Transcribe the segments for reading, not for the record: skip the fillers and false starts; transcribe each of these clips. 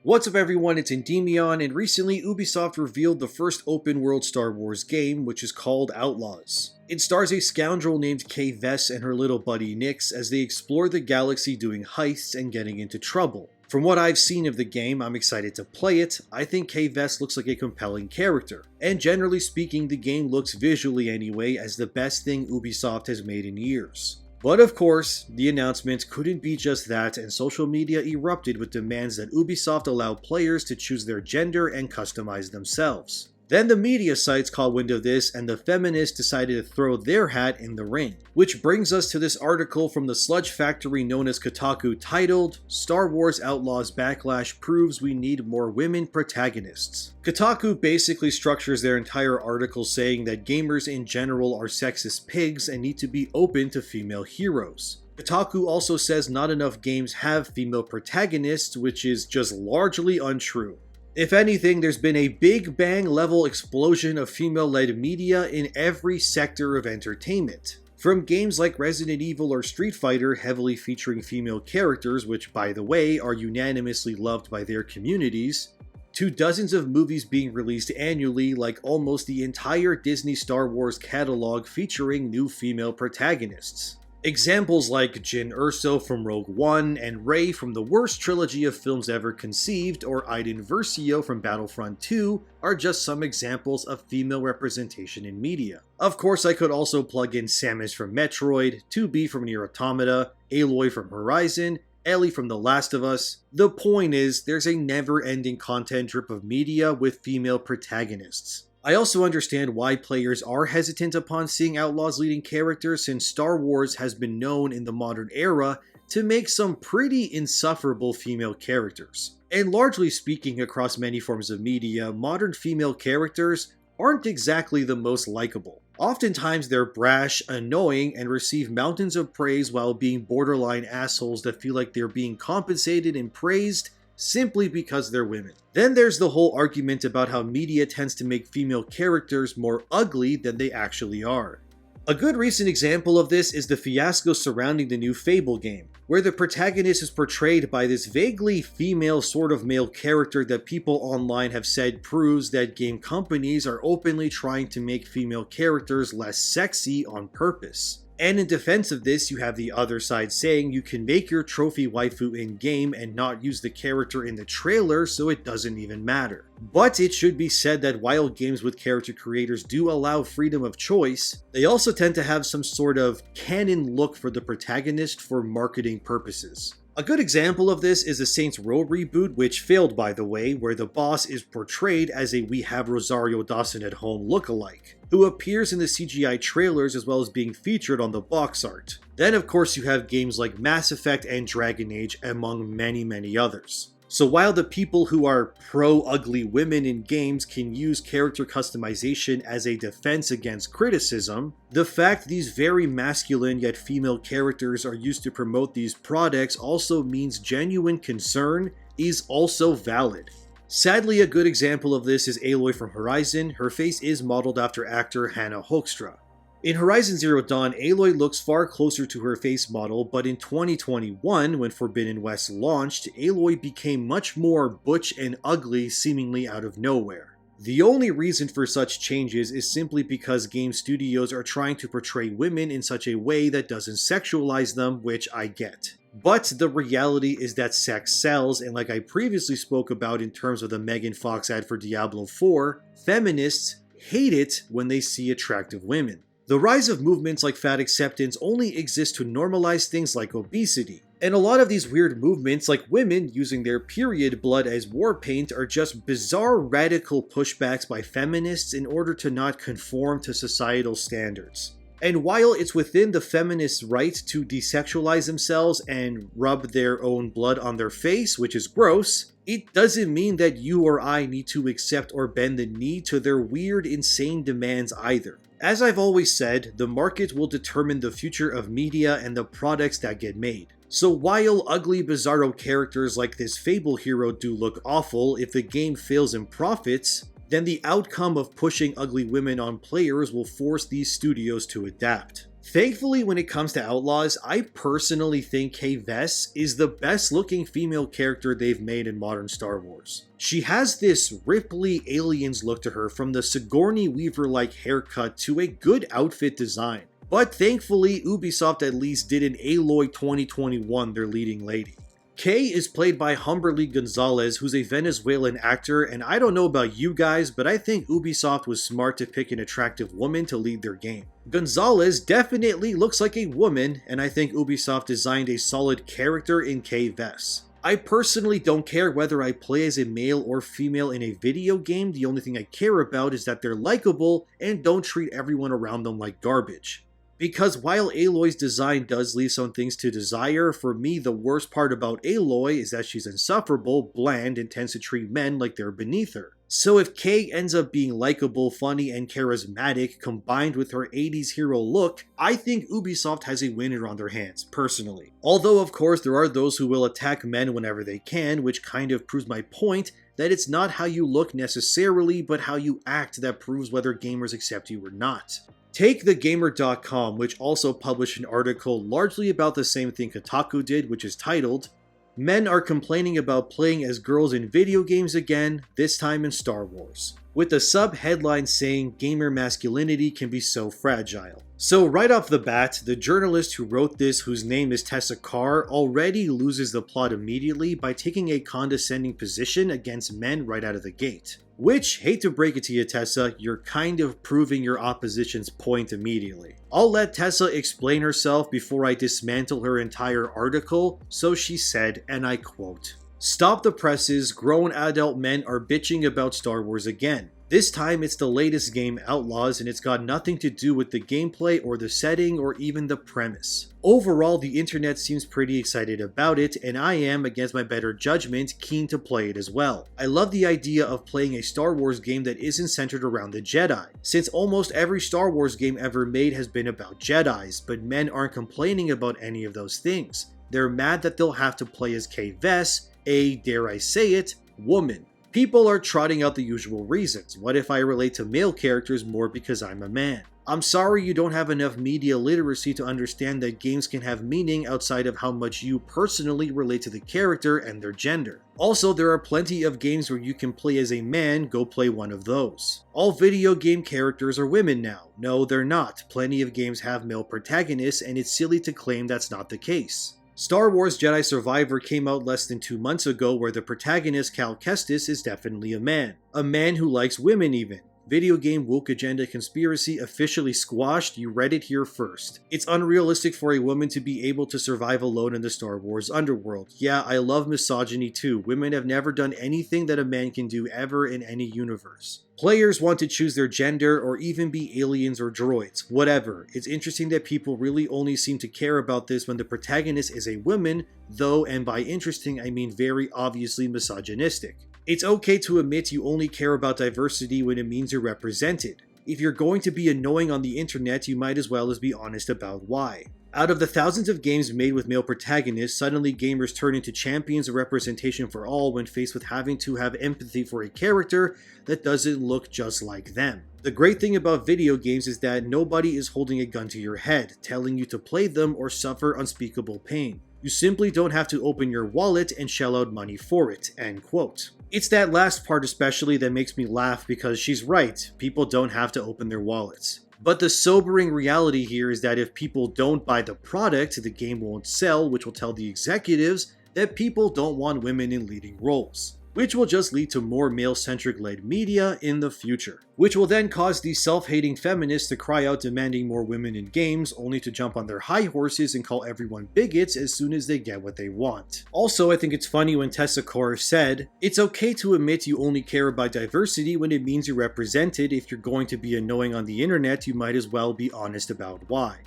What's up everyone, it's Endymion, and recently Ubisoft revealed the first open-world Star Wars game, which is called Outlaws. It stars a scoundrel named Kay Vess and her little buddy Nyx as they explore the galaxy doing heists and getting into trouble. From what I've seen of the game, I'm excited to play it. I think Kay Vess looks like a compelling character, and generally speaking the game looks visually anyway as the best thing Ubisoft has made in years. But of course, the announcement couldn't be just that, and social media erupted with demands that Ubisoft allow players to choose their gender and customize themselves. Then the media sites caught wind of this, and the Feminists decided to throw their hat in the ring. Which brings us to this article from the sludge factory known as Kotaku titled, "Star Wars Outlaws Backlash Proves We Need More Women Protagonists." Kotaku basically structures their entire article saying that gamers in general are sexist pigs and need to be open to female heroes. Kotaku also says not enough games have female protagonists, which is just largely untrue. If anything, there's been a Big Bang level explosion of female-led media in every sector of entertainment. From games like Resident Evil or Street Fighter heavily featuring female characters, which by the way are unanimously loved by their communities, to dozens of movies being released annually like almost the entire Disney Star Wars catalog featuring new female protagonists. Examples like Jyn Erso from Rogue One and Rey from the worst trilogy of films ever conceived, or Iden Versio from Battlefront 2 are just some examples of female representation in media. Of course, I could also plug in Samus from Metroid, 2B from Nier Automata, Aloy from Horizon, Ellie from The Last of Us. The point is, there's a never-ending content drip of media with female protagonists. I also understand why players are hesitant upon seeing Outlaws leading characters, since Star Wars has been known in the modern era to make some pretty insufferable female characters. And largely speaking across many forms of media, modern female characters aren't exactly the most likable. Oftentimes they're brash, annoying, and receive mountains of praise while being borderline assholes that feel like they're being compensated and praised simply because they're women. Then there's the whole argument about how media tends to make female characters more ugly than they actually are. A good recent example of this is the fiasco surrounding the new Fable game, where the protagonist is portrayed by this vaguely female sort of male character that people online have said proves that game companies are openly trying to make female characters less sexy on purpose. And in defense of this, you have the other side saying you can make your trophy waifu in-game and not use the character in the trailer, so it doesn't even matter. But it should be said that while games with character creators do allow freedom of choice, they also tend to have some sort of canon look for the protagonist for marketing purposes. A good example of this is the Saints Row reboot, which failed by the way, where the boss is portrayed as a "We Have Rosario Dawson at Home" lookalike, who appears in the CGI trailers as well as being featured on the box art. Then of course you have games like Mass Effect and Dragon Age, among many others. So while the people who are pro-ugly women in games can use character customization as a defense against criticism, the fact these very masculine yet female characters are used to promote these products also means genuine concern is also valid. Sadly, a good example of this is Aloy from Horizon. Her face is modeled after actor Hannah Hoekstra. In Horizon Zero Dawn, Aloy looks far closer to her face model, but in 2021, when Forbidden West launched, Aloy became much more butch and ugly seemingly out of nowhere. The only reason for such changes is simply because game studios are trying to portray women in such a way that doesn't sexualize them, which I get. But the reality is that sex sells, and like I previously spoke about in terms of the Megan Fox ad for Diablo 4, feminists hate it when they see attractive women. The rise of movements like fat acceptance only exist to normalize things like obesity. And a lot of these weird movements, like women using their period blood as war paint, are just bizarre radical pushbacks by feminists in order to not conform to societal standards. And while it's within the feminists' right to desexualize themselves and rub their own blood on their face, which is gross, it doesn't mean that you or I need to accept or bend the knee to their weird, insane demands either. As I've always said, the market will determine the future of media and the products that get made. So while ugly bizarro characters like this Fable hero do look awful, if the game fails in profits, then the outcome of pushing ugly women on players will force these studios to adapt. Thankfully, when it comes to Outlaws, I personally think Kay Vess is the best looking female character they've made in modern Star Wars. She has this Ripley Aliens look to her, from the Sigourney Weaver-like haircut to a good outfit design. But thankfully, Ubisoft at least did an Aloy 2021 their leading lady. Kay is played by Humberly Gonzalez, who's a Venezuelan actor, and I don't know about you guys, but I think Ubisoft was smart to pick an attractive woman to lead their game. Gonzalez definitely looks like a woman, and I think Ubisoft designed a solid character in Kay Vess. I personally don't care whether I play as a male or female in a video game. The only thing I care about is that they're likable and don't treat everyone around them like garbage. Because while Aloy's design does leave some things to desire, for me the worst part about Aloy is that she's insufferable, bland, and tends to treat men like they're beneath her. So if Kay ends up being likable, funny, and charismatic, combined with her 80s hero look, I think Ubisoft has a winner on their hands, personally. Although of course there are those who will attack men whenever they can, which kind of proves my point that it's not how you look necessarily, but how you act that proves whether gamers accept you or not. Take thegamer.com, which also published an article largely about the same thing Kotaku did, which is titled, "Men are complaining about playing as girls in video games again, this time in Star Wars," with the sub-headline saying gamer masculinity can be so fragile. So right off the bat, the journalist who wrote this, whose name is Tessa Carr, already loses the plot immediately by taking a condescending position against men right out of the gate. Which, hate to break it to you Tessa, you're kind of proving your opposition's point immediately. I'll let Tessa explain herself before I dismantle her entire article, so she said, and I quote, "Stop the presses, grown adult men are bitching about Star Wars again. This time it's the latest game, Outlaws, and it's got nothing to do with the gameplay or the setting or even the premise. Overall, the internet seems pretty excited about it, and I am, against my better judgment, keen to play it as well. I love the idea of playing a Star Wars game that isn't centered around the Jedi, since almost every Star Wars game ever made has been about Jedis, but men aren't complaining about any of those things. They're mad that they'll have to play as Kay Vess, a, dare I say it, woman. People are trotting out the usual reasons. What if I relate to male characters more because I'm a man? I'm sorry you don't have enough media literacy to understand that games can have meaning outside of how much you personally relate to the character and their gender. Also, there are plenty of games where you can play as a man, go play one of those. All video game characters are women now. No, they're not. Plenty of games have male protagonists, and it's silly to claim that's not the case. Star Wars Jedi Survivor came out less than 2 months ago, where the protagonist Cal Kestis is definitely a man who likes women even. Video game woke agenda conspiracy officially squashed, you read it here first. It's unrealistic for a woman to be able to survive alone in the Star Wars underworld. Yeah, I love misogyny too. Women have never done anything that a man can do ever in any universe. Players want to choose their gender or even be aliens or droids, whatever. It's interesting that people really only seem to care about this when the protagonist is a woman, though, and by interesting I mean very obviously misogynistic. It's okay to admit you only care about diversity when it means you're represented. If you're going to be annoying on the internet, you might as well be honest about why. Out of the thousands of games made with male protagonists, suddenly gamers turn into champions of representation for all when faced with having to have empathy for a character that doesn't look just like them. The great thing about video games is that nobody is holding a gun to your head, telling you to play them or suffer unspeakable pain. You simply don't have to open your wallet and shell out money for it." End quote. It's that last part especially that makes me laugh because she's right, people don't have to open their wallets. But the sobering reality here is that if people don't buy the product, the game won't sell, which will tell the executives that people don't want women in leading roles, which will just lead to more male-centric led media in the future, which will then cause these self-hating feminists to cry out demanding more women in games, only to jump on their high horses and call everyone bigots as soon as they get what they want. Also, I think it's funny when Tessa Carr said, "It's okay to admit you only care about diversity when it means you're represented. If you're going to be annoying on the internet, you might as well be honest about why."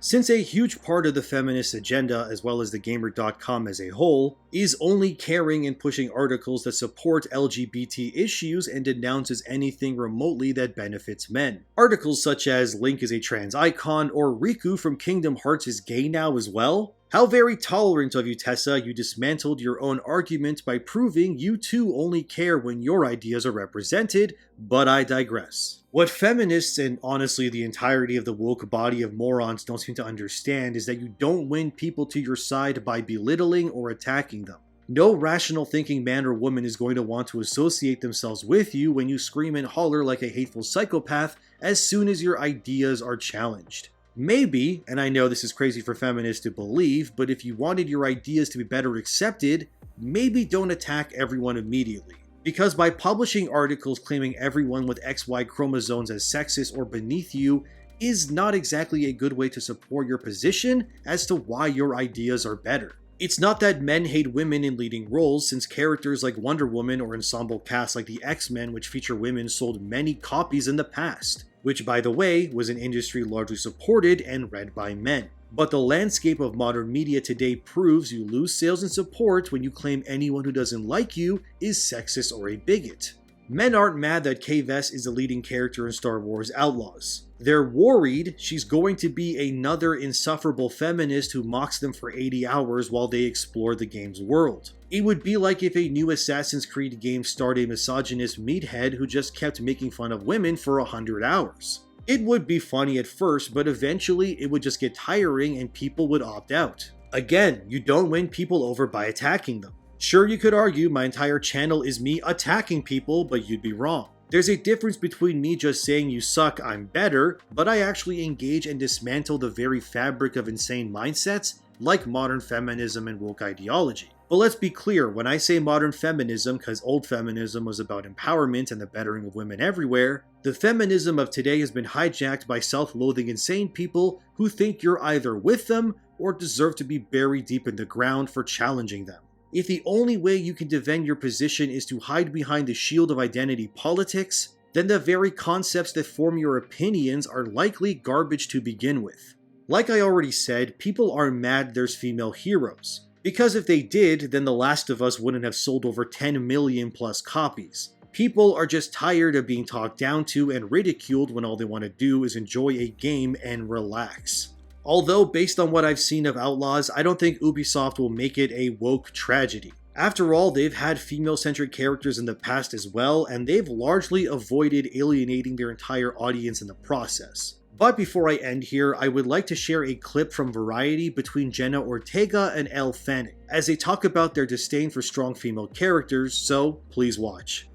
Since a huge part of the feminist agenda, as well as the Gamer.com as a whole, is only caring and pushing articles that support LGBT issues and denounces anything remotely that benefits men. Articles such as Link is a trans icon or Riku from Kingdom Hearts is gay now as well? How very tolerant of you, Tessa. You dismantled your own argument by proving you too only care when your ideas are represented, but I digress. What feminists, and honestly the entirety of the woke body of morons, don't seem to understand is that you don't win people to your side by belittling or attacking them. No rational thinking man or woman is going to want to associate themselves with you when you scream and holler like a hateful psychopath as soon as your ideas are challenged. Maybe, and I know this is crazy for feminists to believe, but if you wanted your ideas to be better accepted, maybe don't attack everyone immediately. Because by publishing articles claiming everyone with XY chromosomes as sexist or beneath you is not exactly a good way to support your position as to why your ideas are better. It's not that men hate women in leading roles, since characters like Wonder Woman or ensemble casts like the X-Men, which feature women, sold many copies in the past, which by the way was an industry largely supported and read by men. But the landscape of modern media today proves you lose sales and support when you claim anyone who doesn't like you is sexist or a bigot. Men aren't mad that Kay Vess is the leading character in Star Wars Outlaws. They're worried she's going to be another insufferable feminist who mocks them for 80 hours while they explore the game's world. It would be like if a new Assassin's Creed game starred a misogynist meathead who just kept making fun of women for 100 hours. It would be funny at first, but eventually it would just get tiring and people would opt out. Again, you don't win people over by attacking them. Sure, you could argue my entire channel is me attacking people, but you'd be wrong. There's a difference between me just saying you suck, I'm better, but I actually engage and dismantle the very fabric of insane mindsets like modern feminism and woke ideology. But let's be clear, when I say modern feminism, because old feminism was about empowerment and the bettering of women everywhere, the feminism of today has been hijacked by self-loathing insane people who think you're either with them or deserve to be buried deep in the ground for challenging them. If the only way you can defend your position is to hide behind the shield of identity politics, then the very concepts that form your opinions are likely garbage to begin with. Like I already said, people are mad there's female heroes. Because if they did, then The Last of Us wouldn't have sold over 10 million plus copies. People are just tired of being talked down to and ridiculed when all they want to do is enjoy a game and relax. Although, based on what I've seen of Outlaws, I don't think Ubisoft will make it a woke tragedy. After all, they've had female-centric characters in the past as well, and they've largely avoided alienating their entire audience in the process. But before I end here, I would like to share a clip from Variety between Jenna Ortega and Elle Fanning, as they talk about their disdain for strong female characters, so please watch.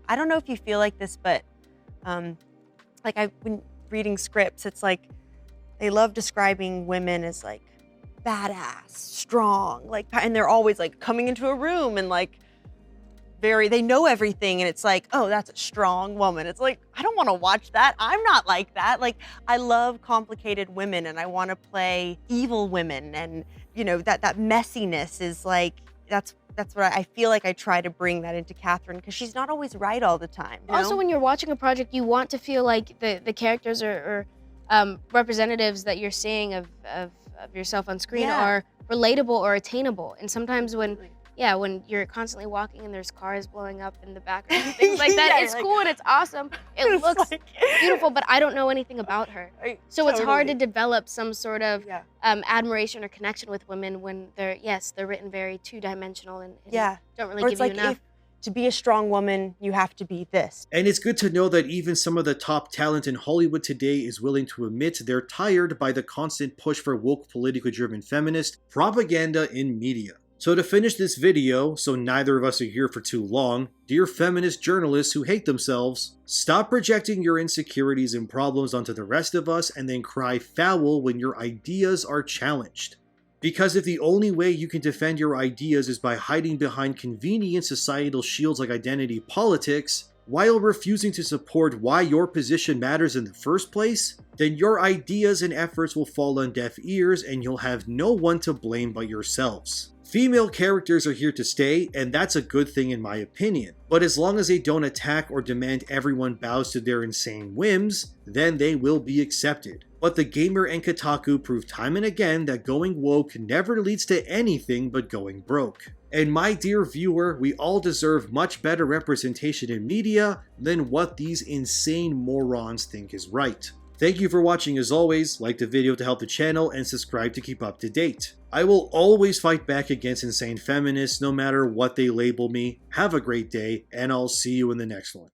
I don't know if you feel like this, but like I've been reading scripts, it's like they love describing women as like badass, strong, like, and they're always like coming into a room and like they know everything, and it's like, oh, that's a strong woman. It's like, I don't want to watch that. I'm not like that. Like, I love complicated women and I want to play evil women, and you know, that messiness is like, that's what I feel like I try to bring that into Catherine, because she's not always right all the time. You know? Also, when you're watching a project, you want to feel like the characters are representatives that you're seeing of yourself on screen are relatable or attainable. And sometimes when you're constantly walking and there's cars blowing up in the background and things like that, it's like, cool and it's awesome. It looks like beautiful, but I don't know anything about her. So it's hard to develop some sort of admiration or connection with women when they're written very two-dimensional and don't really give you enough. To be a strong woman, you have to be this. And it's good to know that even some of the top talent in Hollywood today is willing to admit they're tired by the constant push for woke, politically driven feminist propaganda in media. So to finish this video, so neither of us are here for too long, dear feminist journalists who hate themselves, stop projecting your insecurities and problems onto the rest of us and then cry foul when your ideas are challenged. Because if the only way you can defend your ideas is by hiding behind convenient societal shields like identity politics, while refusing to support why your position matters in the first place, then your ideas and efforts will fall on deaf ears and you'll have no one to blame but yourselves. Female characters are here to stay, and that's a good thing in my opinion. But as long as they don't attack or demand everyone bows to their insane whims, then they will be accepted. But The Gamer and Kotaku prove time and again that going woke never leads to anything but going broke. And my dear viewer, we all deserve much better representation in media than what these insane morons think is right. Thank you for watching as always, like the video to help the channel, and subscribe to keep up to date. I will always fight back against insane feminists no matter what they label me. Have a great day, and I'll see you in the next one.